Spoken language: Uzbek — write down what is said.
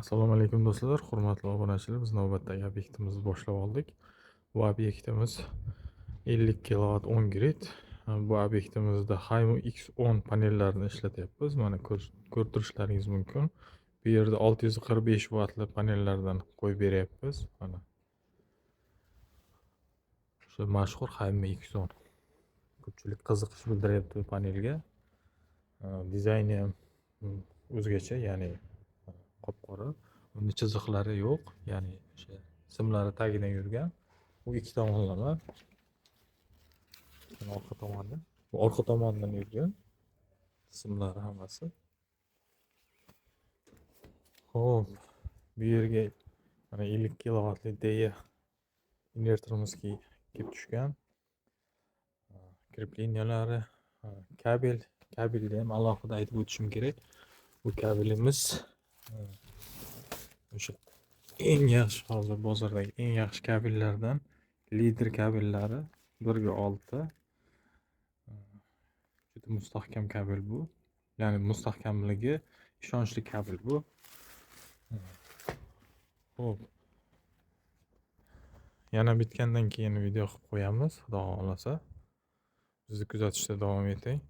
Assalomu alaykum do'stlar, hurmatli obunachilar. Biz navbatdagi obyektimizni boshlab oldik. Bu obyektimiz 50 kW 10 grid. Bu obyektimizda Haymo X10 panellarini ishlatyapmiz. Mana ko'rib turishlaringiz mumkin. Bu yerda 645 wattli panellardan qo'yib beryapmiz. Mana shu mashhur Haymo X10. Ko'pchilik qiziqish bildiryapti bu panelga. Dizayni ham o'zgacha, ya'ni qop-qora. Unda chiziqlari yo'q, ya'ni o'sha simlari tagidan yurgan. Bu ikki tomonlama. Orqa tomonda. Bu orqa tomondan yurgan simlari hammasi. Xo'p, bu yerga mana 50 kilovatli DE invertorimiz kelib tushgan. Krepleniyalari, kabelni ham alohida aytib o'tishim kerak. Bu kabelimiz o'sha eng yaxshi, hozir bozordagi eng yaxshi kabellardan, lider kabellari 1/6. Juda mustahkam kabel bu. Ya'ni mustahkamligi ishonchli kabel bu. Xo'p. Yana bitgandan keyin video qilib qo'yamiz, xudo xolasa. Bizni kuzatishda davom eting.